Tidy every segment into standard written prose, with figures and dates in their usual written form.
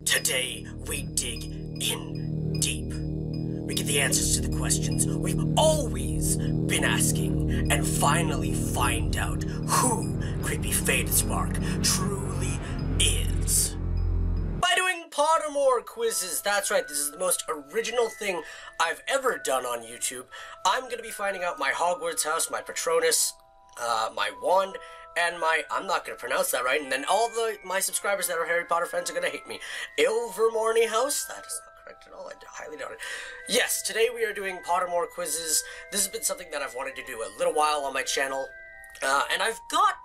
Today, we dig in deep. We get the answers to the questions we've always been asking, and finally find out who creepy Fadedspark truly is. By doing Pottermore quizzes, that's right, this is the most original thing I've ever done on YouTube. I'm gonna be finding out my Hogwarts house, my Patronus, my wand, and I'm not going to pronounce that right, and then all my subscribers that are Harry Potter fans are going to hate me. Ilvermorny house? That is not correct at all, I highly doubt it. Yes, today we are doing Pottermore quizzes. This has been something that I've wanted to do a little while on my channel, and I've got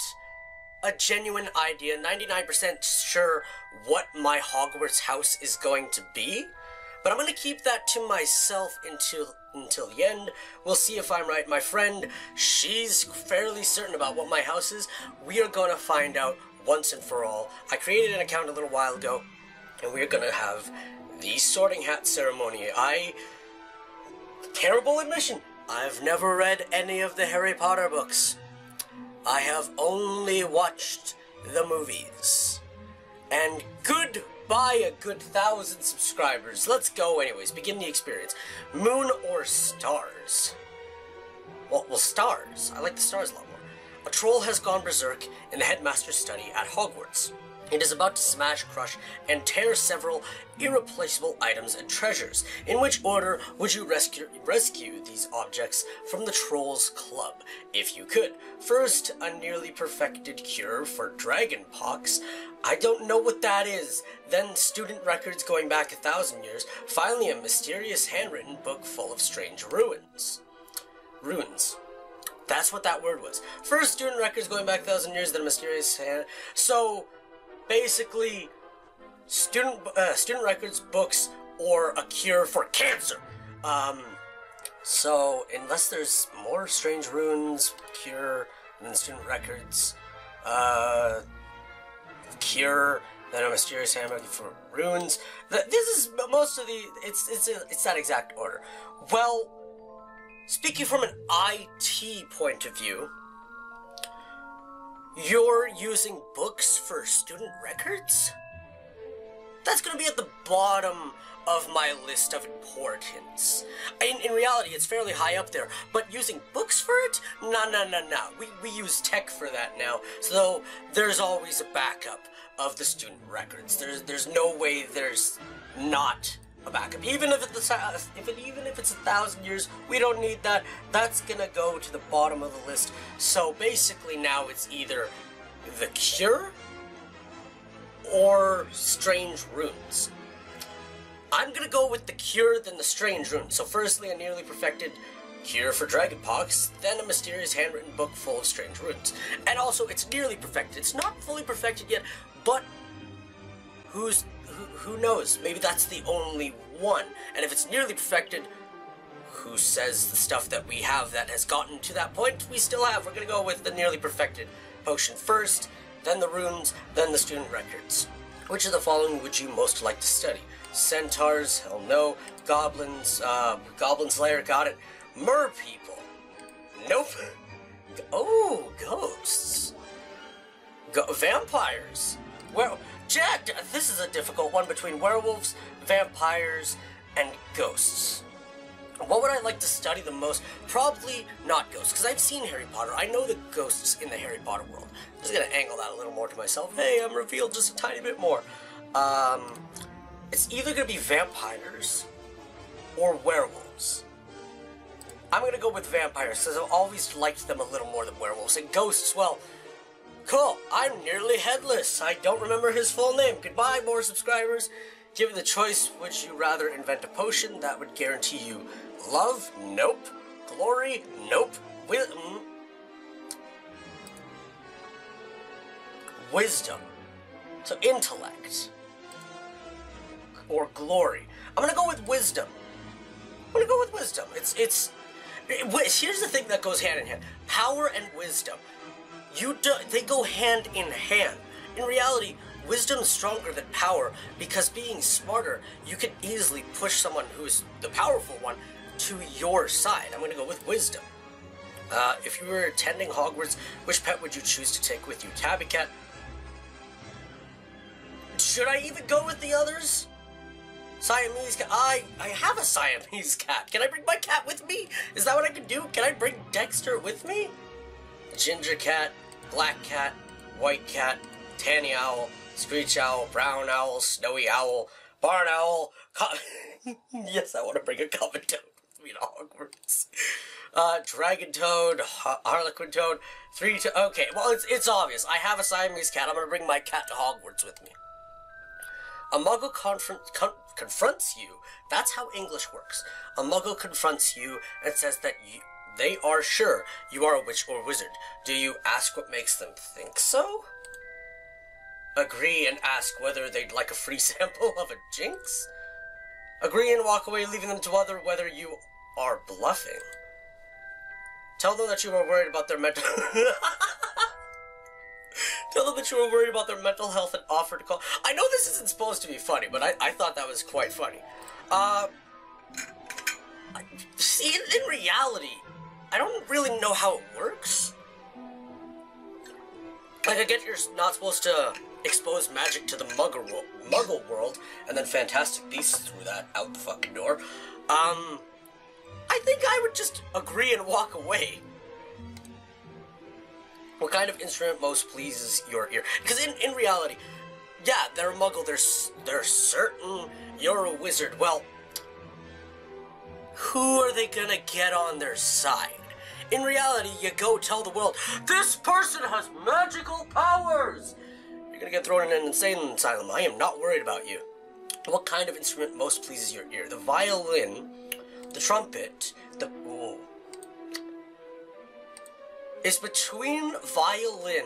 a genuine idea, 99% sure what my Hogwarts house is going to be, but I'm going to keep that to myself until the end. We'll see if I'm right. My friend, she's fairly certain about what my house is. We are going to find out once and for all. I created an account a little while ago, and we're going to have the sorting hat ceremony. Terrible admission, I've never read any of the Harry Potter books. I have only watched the movies. And goodbye a good 1,000 subscribers. Let's go anyways, begin the experience. Moon or stars? Well, stars. I like the stars a lot more. A troll has gone berserk in the headmaster's study at Hogwarts. It is about to smash, crush, and tear several irreplaceable items and treasures. In which order would you rescue these objects from the Trolls Club, if you could? First, a nearly perfected cure for dragonpox. I don't know what that is. Then student records going back 1,000 years. Finally, a mysterious handwritten book full of strange ruins. That's what that word was. First, student records going back 1,000 years, then a mysterious So, basically, student records, books, or a cure for cancer. So, unless there's more strange runes, cure, and then student records, cure, then a mysterious handbook for runes. This is most of the, it's that exact order. Well, speaking from an IT point of view, you're using books for student records? That's gonna be at the bottom of my list of importance. In reality, it's fairly high up there, but using books for it? No. We use tech for that now, so there's always a backup of the student records. There's no way there's not a backup. Even if it's 1,000 years, we don't need that. That's gonna go to the bottom of the list. So basically now it's either the cure or strange runes. I'm gonna go with the cure, then the strange runes. So firstly, a nearly perfected cure for dragonpox, then a mysterious handwritten book full of strange runes. And also, it's nearly perfected. It's not fully perfected yet, but who knows? Maybe that's the only one. And if it's nearly perfected, who says the stuff that we have that has gotten to that point we still have? We're gonna go with the nearly perfected potion first, then the runes, then the student records. Which of the following would you most like to study? Centaurs? Hell no. Goblins? Goblin Slayer, got it. Mer people? Nope. Oh, ghosts. Vampires? Well, Jack, this is a difficult one between werewolves, vampires, and ghosts. What would I like to study the most? Probably not ghosts, because I've seen Harry Potter. I know the ghosts in the Harry Potter world. I'm just going to angle that a little more to myself. Hey, I'm revealed just a tiny bit more. It's either going to be vampires or werewolves. I'm going to go with vampires, because I've always liked them a little more than werewolves. And ghosts, well, cool. I'm nearly headless. I don't remember his full name. Goodbye, more subscribers. Given the choice, would you rather invent a potion that would guarantee you love? Nope. Glory? Nope. Wisdom. So intellect. Or glory. I'm gonna go with wisdom. Here's the thing that goes hand in hand. Power and wisdom. They go hand in hand. In reality, wisdom is stronger than power, because being smarter, you can easily push someone who's the powerful one to your side. I'm going to go with wisdom. If you were attending Hogwarts, which pet would you choose to take with you? Tabby Cat? Should I even go with the others? Siamese cat. I have a Siamese cat. Can I bring my cat with me? Is that what I can do? Can I bring Dexter with me? Ginger cat, black cat, white cat, tanny owl, screech owl, brown owl, snowy owl, barn owl. Yes, I want to bring a common toad with me to Hogwarts. Dragon toad, harlequin toad, okay, well, it's obvious. I have a Siamese cat. I'm going to bring my cat to Hogwarts with me. A muggle confronts you. That's how English works. A muggle confronts you and says that they are sure you are a witch or wizard. Do you ask what makes them think so? Agree and ask whether they'd like a free sample of a jinx? Agree and walk away, leaving them to wonder whether you are bluffing. Tell them that you are worried about their mental... Tell them that you were worried about their mental health and offer to call. I know this isn't supposed to be funny, but I thought that was quite funny. See, in reality, I don't really know how it works. Like, I get you're not supposed to expose magic to the muggle world, and then Fantastic Beasts threw that out the fucking door. I think I would just agree and walk away. What kind of instrument most pleases your ear? Because in reality, yeah, they're a muggle, they're certain you're a wizard. Well, who are they gonna get on their side? In reality, you go tell the world, this person has magical powers! You're gonna get thrown in an insane asylum. I am not worried about you. What kind of instrument most pleases your ear? The violin, the trumpet, ooh. It's between violin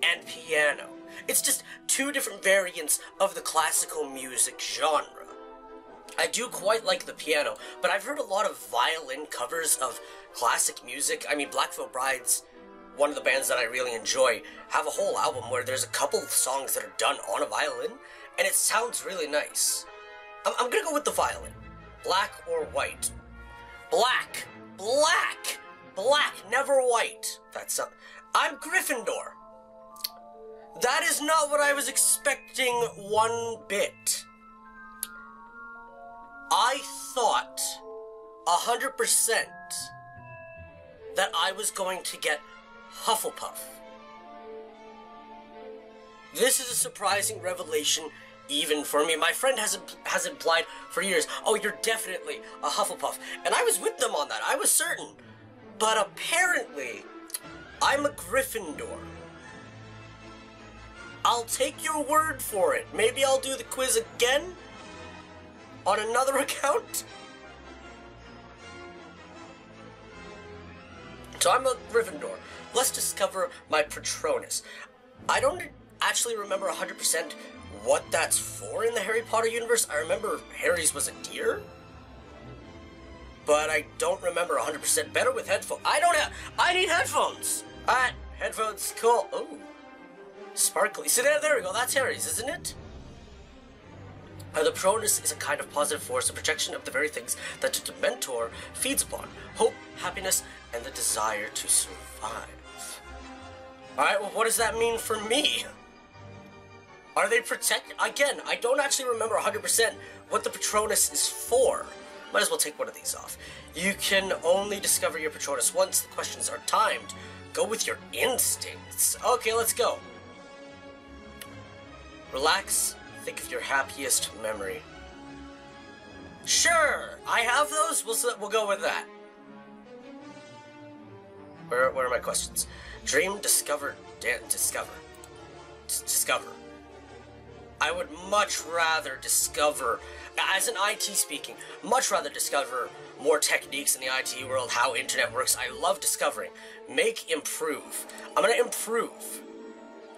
and piano. It's just two different variants of the classical music genre. I do quite like the piano, but I've heard a lot of violin covers of classic music. I mean, Black Veil Brides, one of the bands that I really enjoy, have a whole album where there's a couple of songs that are done on a violin, and it sounds really nice. I'm gonna go with the violin. Black or white? Black! Black! Black, never white. I'm Gryffindor. That is not what I was expecting one bit. I thought 100% that I was going to get Hufflepuff. This is a surprising revelation even for me. My friend has implied for years, oh, you're definitely a Hufflepuff. And I was with them on that. I was certain. But apparently, I'm a Gryffindor. I'll take your word for it. Maybe I'll do the quiz again on another account. So I'm a Gryffindor. Let's discover my Patronus. I don't actually remember 100% what that's for in the Harry Potter universe. I remember Harry's was a deer, but I don't remember 100%. Better with headphones. I need headphones. Alright, headphones, cool. Ooh, sparkly. So there we go. That's Harry's, isn't it? The Patronus is a kind of positive force, a projection of the very things that the Dementor feeds upon. Hope, happiness, and the desire to survive. Alright, well, what does that mean for me? Are they protected? Again, I don't actually remember 100% what the Patronus is for. Might as well take one of these off. You can only discover your Patronus once. The questions are timed. Go with your instincts. Okay, let's go. Relax. Think of your happiest memory. Sure, I have those. We'll go with that. Where are my questions? Dream, discover, discover. I would much rather discover, as an IT speaking, much rather discover more techniques in the IT world, how internet works. I love discovering. Make, improve. I'm gonna improve.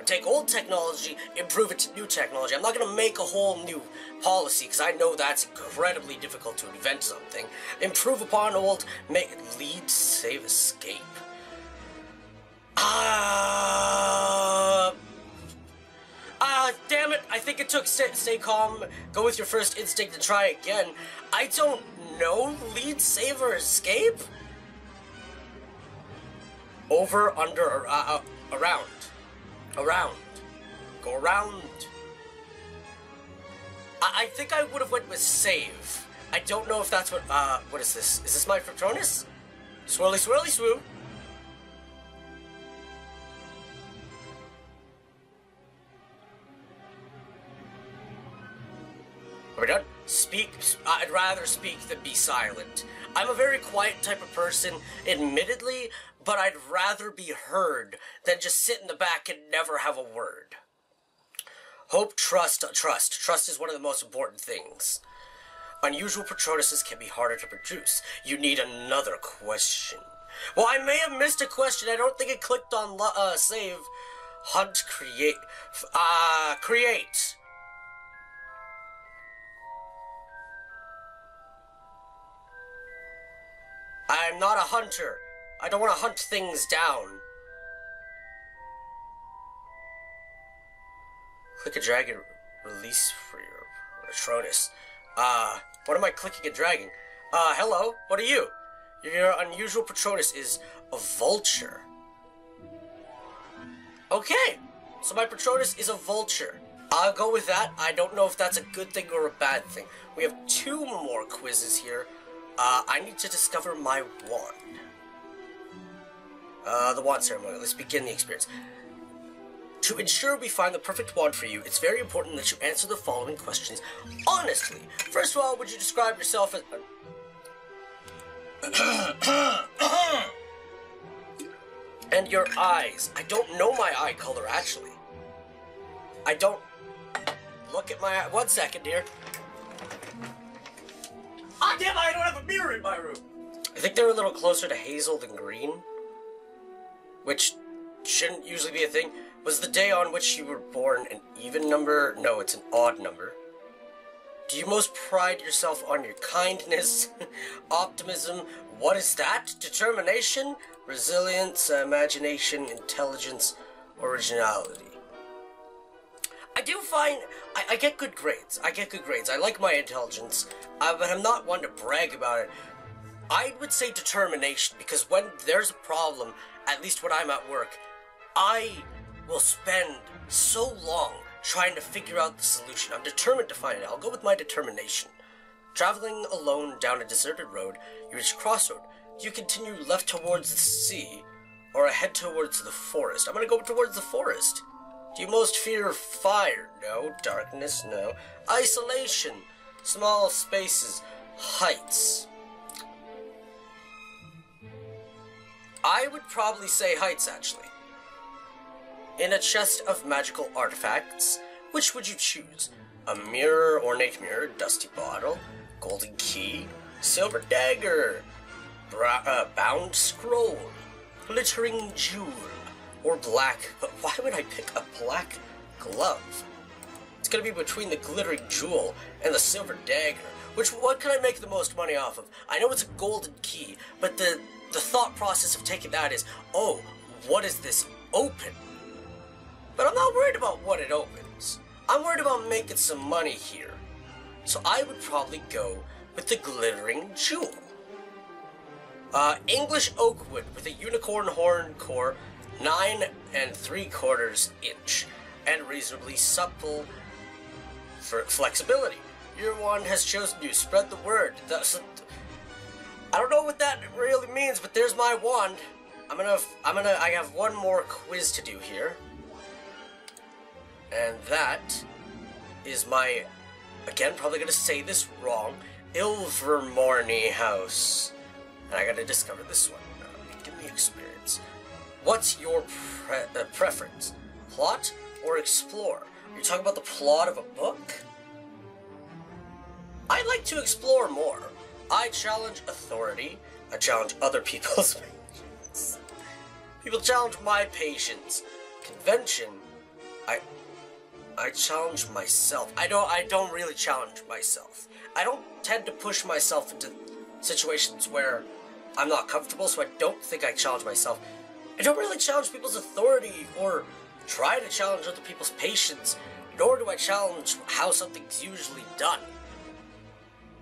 Take old technology, improve it to new technology. I'm not gonna make a whole new policy, because I know that's incredibly difficult to invent something. Improve upon old, make, lead, save, escape. Damn it, I think it took stay calm, go with your first instinct and try again. I don't know, lead, save, or escape? Over, under, around. Around. Go around. I think I would have went with save. I don't know if that's what is this? Is this my Patronus? Swirly, swirly, swoo. Are we done? Speak. I'd rather speak than be silent. I'm a very quiet type of person, admittedly, but I'd rather be heard than just sit in the back and never have a word. Hope, trust. Trust is one of the most important things. Unusual Patronuses can be harder to produce. You need another question. Well, I may have missed a question. I don't think it clicked on save. Hunt, create. Create. I'm not a hunter. I don't want to hunt things down. Click a dragon, release for your Patronus. What am I clicking and dragging? Hello, what are you? Your unusual Patronus is a vulture. Okay, so my Patronus is a vulture. I'll go with that. I don't know if that's a good thing or a bad thing. We have 2 more quizzes here. I need to discover my wand. The wand ceremony. Let's begin the experience. To ensure we find the perfect wand for you, it's very important that you answer the following questions honestly. First of all, would you describe yourself as... And your eyes. I don't know my eye color, actually. I don't... Look at my eye. 1 second, dear. Ah, damn, I don't have a mirror in my room. I think they're a little closer to hazel than green, which shouldn't usually be a thing. Was the day on which you were born an even number? No, it's an odd number. Do you most pride yourself on your kindness, optimism? What is that? Determination, resilience, imagination, intelligence, originality. I do find I get good grades. I like my intelligence, but I'm not one to brag about it. I would say determination, because when there's a problem, at least when I'm at work, I will spend so long trying to figure out the solution. I'm determined to find it. I'll go with my determination. Traveling alone down a deserted road, you reach a crossroad. Do you continue left towards the sea, or head towards the forest? I'm gonna go towards the forest. Do you most fear fire? No. Darkness? No. Isolation. Small spaces. Heights. I would probably say heights, actually. In a chest of magical artifacts, which would you choose? A mirror, ornate mirror, dusty bottle, golden key, silver dagger, bound scroll, glittering jewel, or black... But why would I pick a black glove? It's gonna be between the glittering jewel and the silver dagger. What can I make the most money off of? I know it's a golden key, but the thought process of taking that is, oh, what is this open? But I'm not worried about what it opens. I'm worried about making some money here. So I would probably go with the glittering jewel. English oak wood with a unicorn horn core, 9 3/4 inch, and reasonably supple for flexibility. Your wand has chosen you. Spread the word. I don't know what that really means, but there's my wand. I have one more quiz to do here. And that is my, again, probably gonna say this wrong, Ilvermorny house. And I gotta discover this one. Give me experience. What's your preference? Plot or explore? Are you talking about the plot of a book? I like to explore more. I challenge authority. I challenge other people's patience. People challenge my patience. Convention. I challenge myself. I don't really challenge myself. I don't tend to push myself into situations where I'm not comfortable, so I don't think I challenge myself. I don't really challenge people's authority or try to challenge other people's patience, nor do I challenge how something's usually done.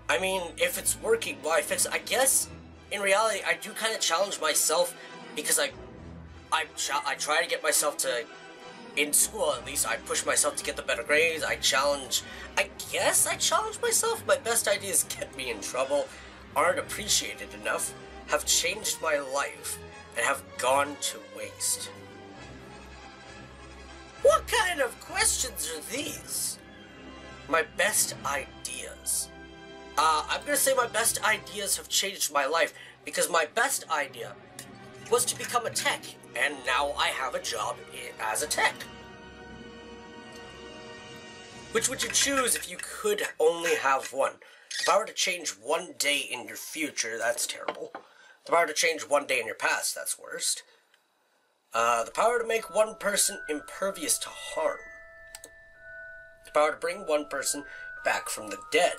I mean, if it's working, why fix it? I guess, in reality, I do kind of challenge myself because I try to get myself to in school, at least, I push myself to get the better grades. I guess I challenge myself. My best ideas get me in trouble, aren't appreciated enough, have changed my life, and have gone to waste. What kind of questions are these? My best ideas. I'm gonna say my best ideas have changed my life, because my best idea was to become a tech, and now I have a job as a tech. Which would you choose if you could only have one? If I were to change one day in your future, that's terrible. The power to change one day in your past, that's worst. The power to make one person impervious to harm. The power to bring one person back from the dead.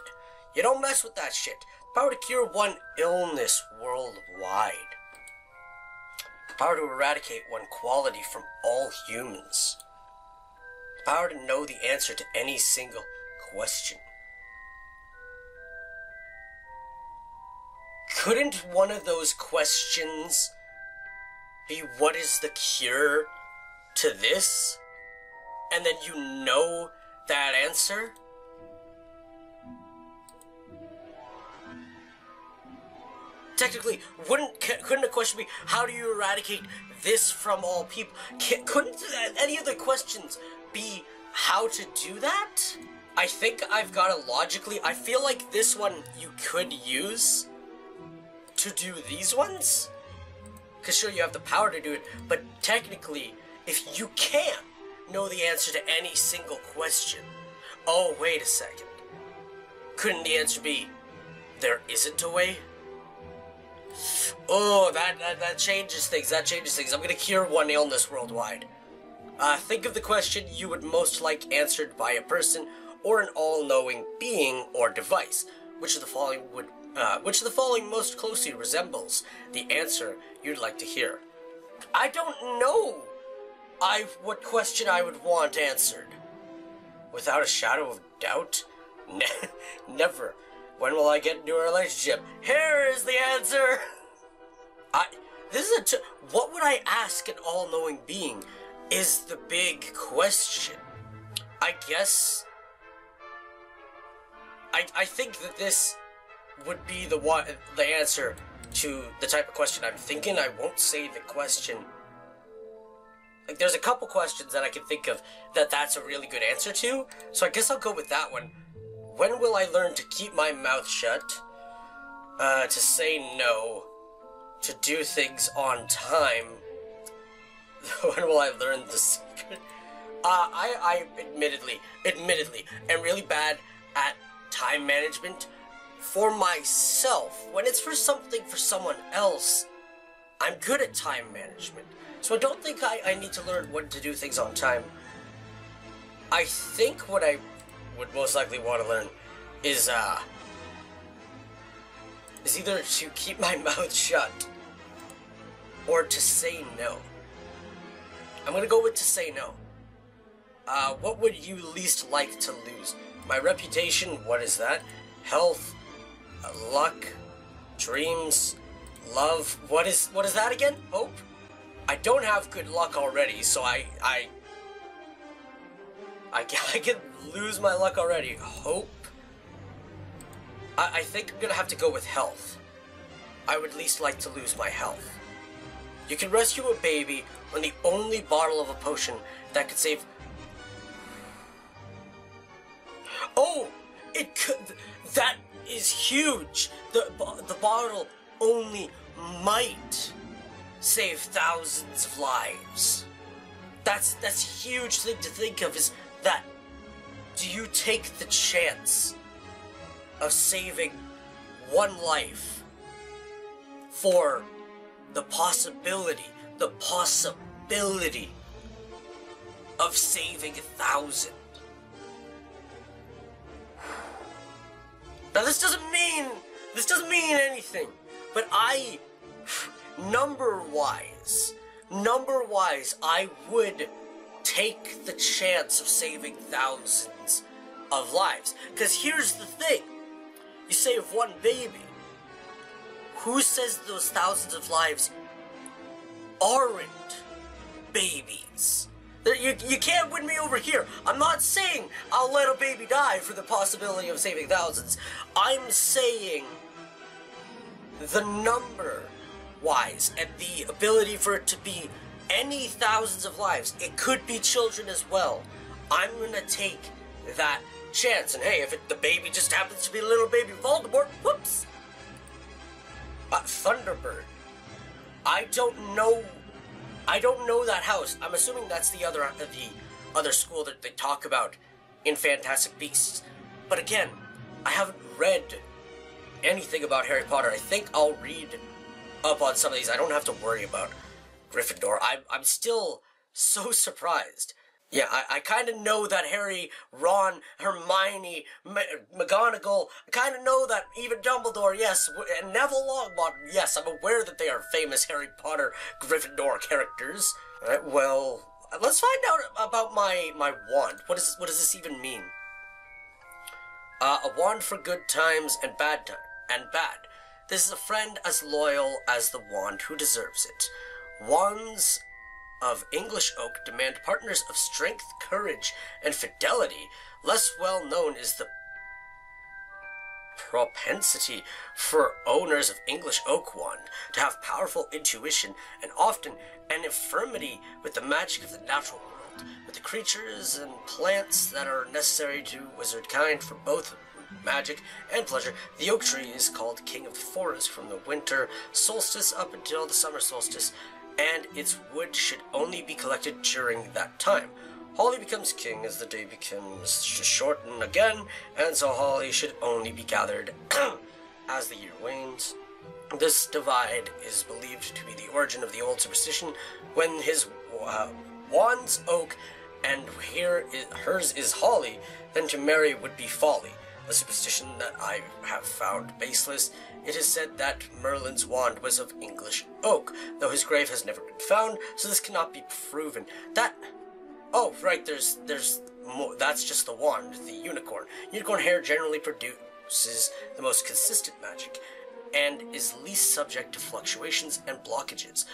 You don't mess with that shit. The power to cure one illness worldwide. The power to eradicate one quality from all humans. The power to know the answer to any single question. Couldn't one of those questions be what is the cure to this? And then you know that answer? Technically, couldn't a question be, how do you eradicate this from all people? Couldn't any of the questions be how to do that? I think I've got it logically. I feel like this one you could use to do these ones. Because sure, you have the power to do it, but technically, if you can know the answer to any single question, oh, wait a second. Couldn't the answer be, there isn't a way? Oh, that changes things. That changes things. I'm gonna cure one illness worldwide. Think of the question you would most like answered by a person or an all-knowing being or device. Which of the following most closely resembles the answer you'd like to hear? I don't know. What question I would want answered. Without a shadow of doubt? Never. When will I get into a relationship? Here is the answer! What would I ask an all-knowing being is the big question. I guess... I think that this would be the answer to the type of question I'm thinking. I won't say the question. Like, there's a couple questions that I can think of that's a really good answer to, so I guess I'll go with that one. When will I learn to keep my mouth shut? To say no. To do things on time. When will I learn the secret? I admittedly, am really bad at time management. For myself, when it's for something for someone else, I'm good at time management. So I don't think I need to learn when to do things on time. I think what I would most likely want to learn is either to keep my mouth shut or to say no. I'm gonna go with to say no. What would you least like to lose? My reputation, what is that? Health, luck, dreams, love, what is that again? Hope? I don't have good luck already, so I can lose my luck already. Hope? I think I'm gonna have to go with health. I would least like to lose my health. You can rescue a baby when the only bottle of a potion that could save... Oh! It could... That is huge! The bottle only might save thousands of lives. That's a huge thing to think of, is that... Do you take the chance of saving one life for the possibility of saving 1,000? Now this doesn't mean anything, but number-wise, I would take the chance of saving thousands of lives. Because here's the thing, you save one baby, who says those thousands of lives aren't babies? You can't win me over here. I'm not saying I'll let a baby die for the possibility of saving thousands. I'm saying the number-wise and the ability for it to be any thousands of lives. It could be children as well. I'm gonna take that chance. And hey, if the baby just happens to be little baby Voldemort, whoops. Thunderbird. I don't know that house. I'm assuming that's the other school that they talk about in Fantastic Beasts. But again, I haven't read anything about Harry Potter. I think I'll read up on some of these. I don't have to worry about Gryffindor. I'm still so surprised. Yeah, I kind of know that Harry, Ron, Hermione, McGonagall, I kind of know that even Dumbledore, yes, and Neville Longbottom, yes, I'm aware that they are famous Harry Potter Gryffindor characters. Alright, well, let's find out about my wand. What does this even mean? A wand for good times and bad. This is a friend as loyal as the wand who deserves it. Wands of English oak demand partners of strength, courage, and fidelity. Less well known is the propensity for owners of English oak wand to have powerful intuition and often an affinity with the magic of the natural world, with the creatures and plants that are necessary to wizard kind for both magic and pleasure. The oak tree is called King of the Forest from the winter solstice up until the summer solstice, and its wood should only be collected during that time. Holly becomes king as the day becomes to shorten again, and so holly should only be gathered as the year wanes. This divide is believed to be the origin of the old superstition when his wand's oak and hers is holly, then to marry would be folly. A superstition that I have found baseless. It is said that Merlin's wand was of English oak, though his grave has never been found, so this cannot be proven. Oh, right, there's more. That's just the wand, the unicorn. Unicorn hair generally produces the most consistent magic, and is least subject to fluctuations and blockages.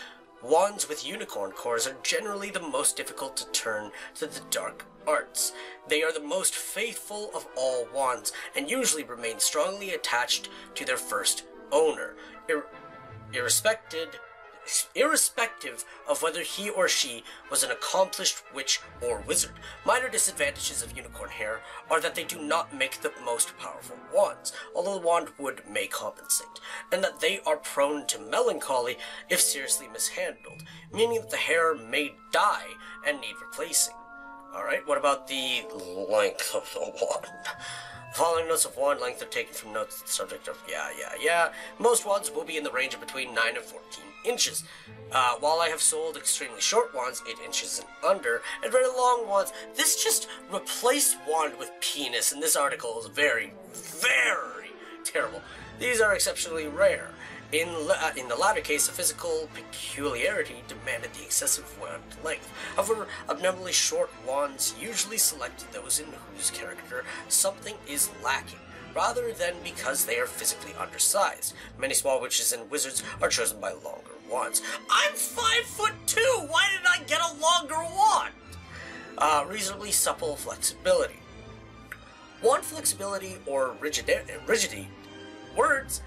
Wands with unicorn cores are generally the most difficult to turn to the dark arts. They are the most faithful of all wands, and usually remain strongly attached to their first owner, irrespective of whether he or she was an accomplished witch or wizard. Minor disadvantages of unicorn hair are that they do not make the most powerful wands, although the wand wood may compensate, and that they are prone to melancholy if seriously mishandled, meaning that the hair may die and need replacing. Alright, what about the length of the wand? The following notes of wand length are taken from notes subject of yeah. Most wands will be in the range of between 9 and 14 inches. While I have sold extremely short wands, 8 inches and under, and very long wands, this just replaced wand with penis, and this article is very, very terrible. These are exceptionally rare. In the latter case, a physical peculiarity demanded the excessive wand length. However, abnormally short wands usually select those in whose character something is lacking, rather than because they are physically undersized. Many small witches and wizards are chosen by longer wands. I'm 5'2". Why did I get a longer wand? Reasonably supple flexibility. Wand flexibility or rigidity. Words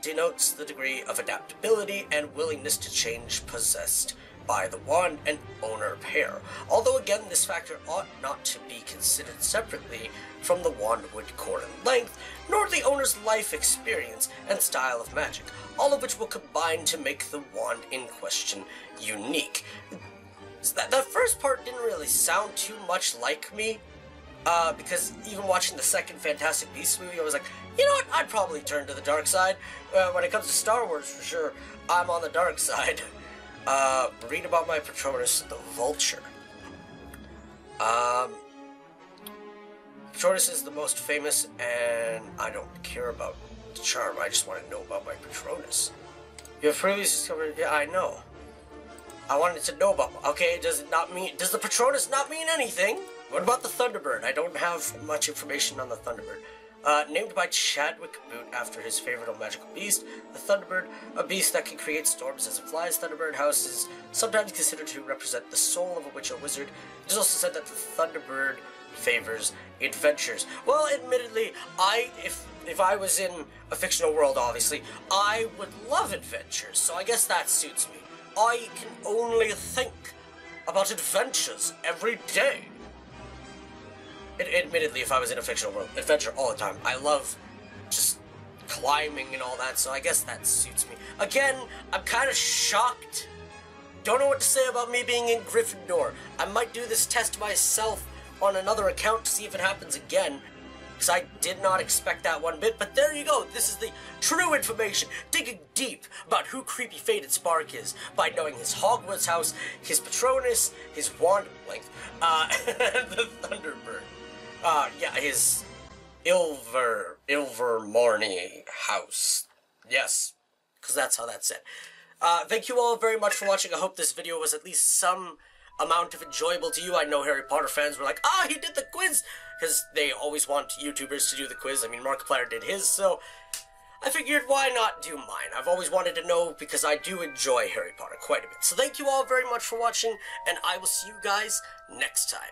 denotes the degree of adaptability and willingness to change possessed by the wand and owner pair. Although again, this factor ought not to be considered separately from the wand wood core and length, nor the owner's life experience and style of magic, all of which will combine to make the wand in question unique. That first part didn't really sound too much like me, because even watching the second Fantastic Beasts movie, I was like, you know what, I'd probably turn to the dark side. When it comes to Star Wars, for sure, I'm on the dark side. Read about my Patronus, the Vulture. Patronus is the most famous, and I don't care about the charm, I just want to know about my Patronus. You have previously discovered, yeah, I know. I wanted to know about, okay, does the Patronus not mean anything? What about the Thunderbird? I don't have much information on the Thunderbird. Named by Chadwick Boot after his favorite magical beast, the Thunderbird, a beast that can create storms as it flies. Thunderbird house is sometimes considered to represent the soul of a witch or wizard. It is also said that the Thunderbird favors adventures. Well, admittedly, if I was in a fictional world, obviously, I would love adventures, so I guess that suits me. I can only think about adventures every day. Admittedly, if I was in a fictional world, adventure all the time. I love just climbing and all that, so I guess that suits me. Again, I'm kind of shocked. Don't know what to say about me being in Gryffindor. I might do this test myself on another account to see if it happens again, because I did not expect that one bit, but there you go. This is the true information, digging deep about who creepy Fadedspark is by knowing his Hogwarts house, his Patronus, his wand length, and the Thunderbird. Yeah, his Ilvermorny house. Yes, because that's how that's said. Thank you all very much for watching. I hope this video was at least some amount of enjoyable to you. I know Harry Potter fans were like, he did the quiz, because they always want YouTubers to do the quiz. I mean, Markiplier did his, so I figured why not do mine. I've always wanted to know because I do enjoy Harry Potter quite a bit. So thank you all very much for watching, and I will see you guys next time.